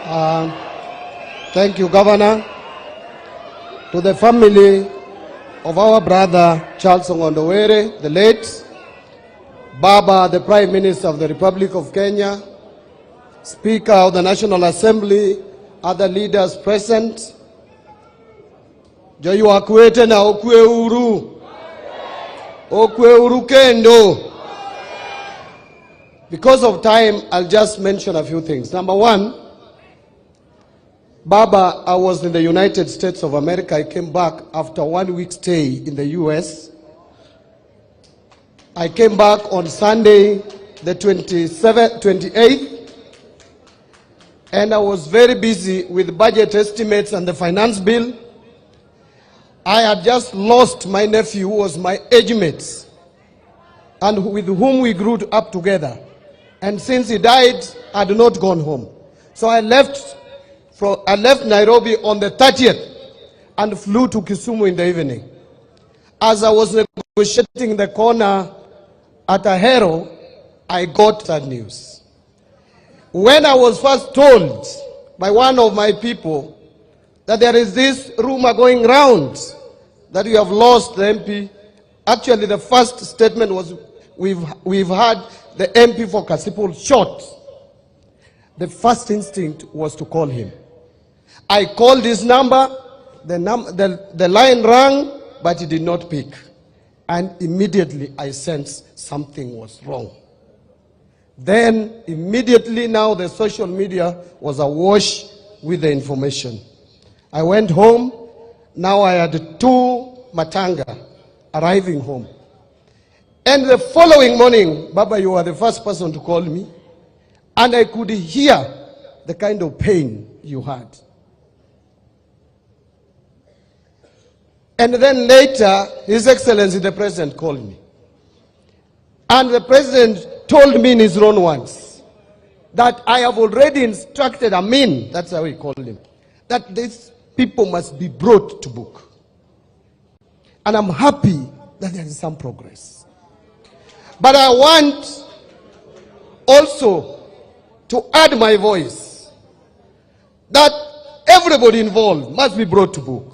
Thank you, Governor. To the family of our brother Charles Ong'ondo, the late, Baba, the Prime Minister of the Republic of Kenya, Speaker of the National Assembly, other leaders present, Joyu Akwete na okwe uru kendo. Because of time, I'll just mention a few things. Number one, Baba, I was in the United States of America. I came back after 1 week stay in the US. I came back on Sunday, the 28th, and I was very busy with budget estimates and the finance bill. I had just lost my nephew, who was my age mate, and with whom we grew up together. And since he died, I had not gone home. So I left Nairobi on the 30th and flew to Kisumu in the evening. As I was negotiating the corner at Ahero, I got that news. When I was first told by one of my people that there is this rumor going round that we have lost the MP, actually the first statement was, we've had the MP for Kasipul shot. The first instinct was to call him. I called his number, the line rang, but he did not pick. And immediately I sensed something was wrong. Then immediately now the social media was awash with the information. I went home. Now I had 2 matanga arriving home. And the following morning, Baba, you were the first person to call me, and I could hear the kind of pain you had. And then later, His Excellency the President called me. And the President told me in his own words that I have already instructed Amin, that's how he called him, that these people must be brought to book. And I'm happy that there is some progress. But I want also to add my voice that everybody involved must be brought to book.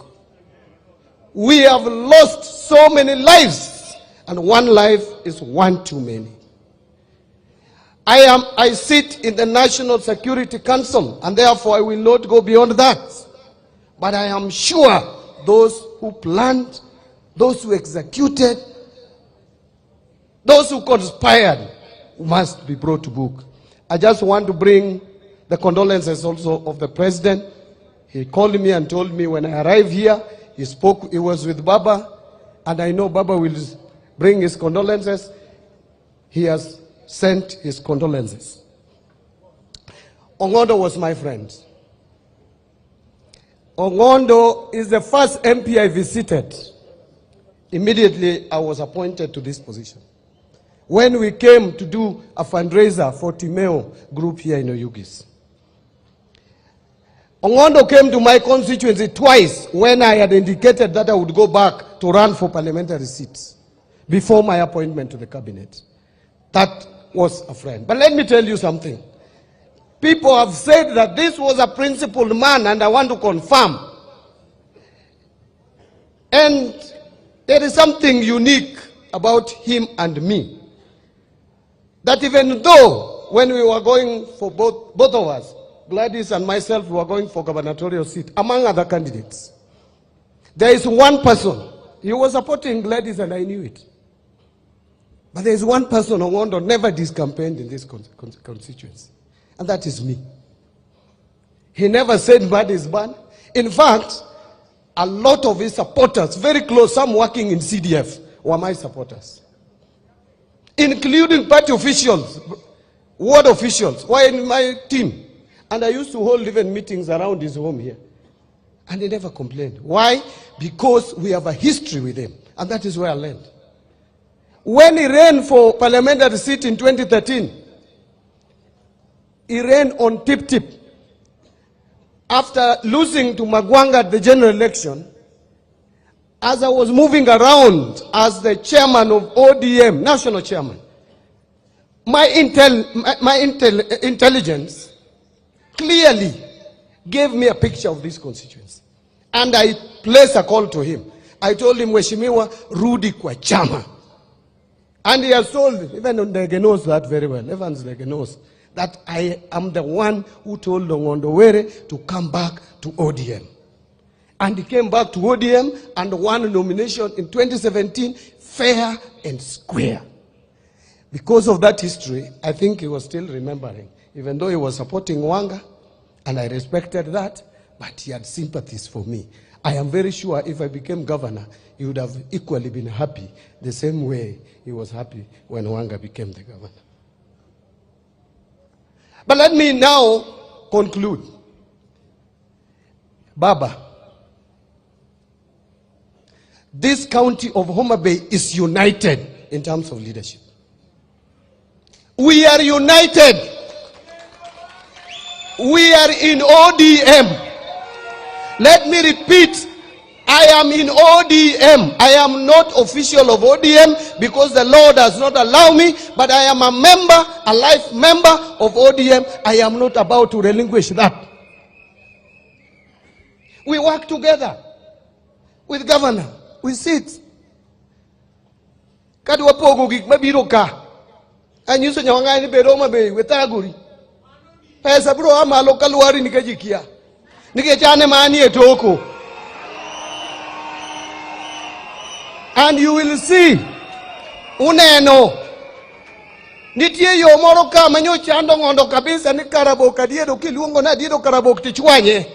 We have lost so many lives, and one life is one too many. I sit in the National Security Council, and therefore I will not go beyond that. But I am sure those who planned, those who executed, those who conspired must be brought to book. I just want to bring the condolences also of the President. He called me and told me when I arrived here, he was with Baba, and I know Baba will bring his condolences. He has sent his condolences. Ong'ondo was my friend. Ong'ondo is the first MP I visited. Immediately I was appointed to this position. When we came to do a fundraiser for Timeo group here in Oyugis. Ong'ondo came to my constituency twice when I had indicated that I would go back to run for parliamentary seats before my appointment to the cabinet. That was a friend. But let me tell you something. People have said that this was a principled man, and I want to confirm. And there is something unique about him and me. That even though when we were going for both of us, Gladys and myself, were going for gubernatorial seat, among other candidates, there is one person. He was supporting Gladys, and I knew it. But there is one person Ong'ondo never discampaigned in this constituency, and that is me. He never said Mbadi is banned. In fact, a lot of his supporters, very close, some working in CDF, were my supporters. Including party officials, ward officials, were in my team. And I used to hold even meetings around his home here. And he never complained. Why? Because we have a history with him. And that is where I learned. When he ran for parliamentary seat in 2013, he ran on tip-tip. After losing to Magwanga at the general election, as I was moving around as the chairman of ODM, national chairman, my intelligence clearly gave me a picture of this constituency. And I placed a call to him. I told him, Mheshimiwa, rudi kwa chama. And he has told, even Ndege knows that very well, Evans Ndege knows, that I am the one who told Ong'ondo to come back to ODM. And he came back to ODM and won a nomination in 2017, fair and square. Because of that history, I think he was still remembering, even though he was supporting Wanga, and I respected that, but he had sympathies for me. I am very sure if I became governor, he would have equally been happy the same way he was happy when Wanga became the governor. But let me now conclude. Baba, this county of Homa Bay is united in terms of leadership. We are united. We are in ODM. Let me repeat, I am in ODM. I am not official of ODM because the law does not allow me, but I am a member, a life member of ODM. I am not about to relinquish that. We work together with governor. We sit. Kadwa pogo gik mabiro ka. Anyiso nyawanga ni bedo mabe wetaguri. Pesa bro amalo kaluari nikajikia. Nikechane mani etoko. And you will see. Uneno. Nitie yo moro ka manyo chando Ong'ondo kabisa ni karabok adiedo kiluongo na adiedo karabok tichwanye.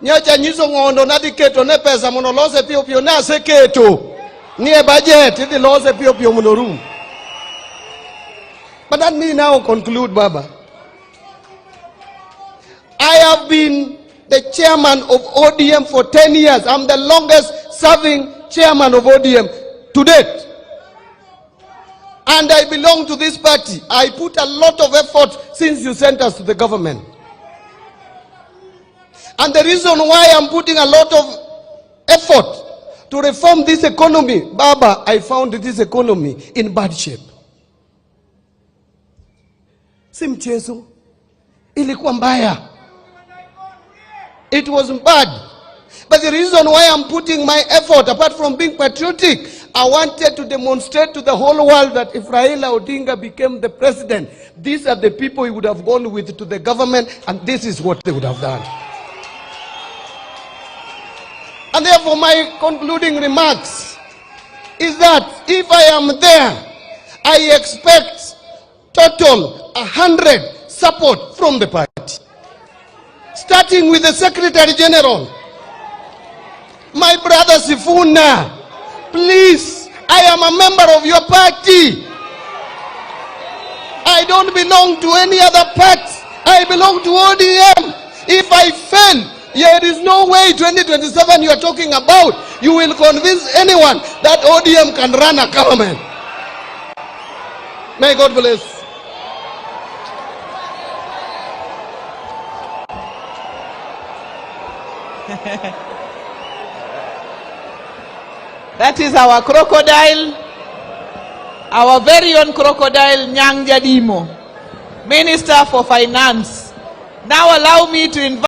Nyacha nyiso Ong'ondo na diketo ne pesa mono lose pio pio na seketo. Nie budget di lose pio pio mono room. But let me now conclude, Baba. I have been the chairman of ODM for 10 years. I'm the longest serving chairman of ODM to date. And I belong to this party. I put a lot of effort since you sent us to the government. And the reason why I'm putting a lot of effort to reform this economy, Baba, I found this economy in bad shape. Si mchezo, ilikuwa mbaya. It was bad. But the reason why I'm putting my effort, apart from being patriotic, I wanted to demonstrate to the whole world that if Raila Odinga became the president, these are the people he would have gone with to the government, and this is what they would have done. And therefore my concluding remarks is that if I am there, I expect total 100 support from the party. Starting with the Secretary General, my brother Sifuna, please, I am a member of your party. I don't belong to any other party. I belong to ODM. If I fail, there is no way 2027 you are talking about. You will convince anyone that ODM can run a government. May God bless. That is our crocodile, our very own crocodile, Nyang Jadimo, Minister for Finance. Now allow me to invite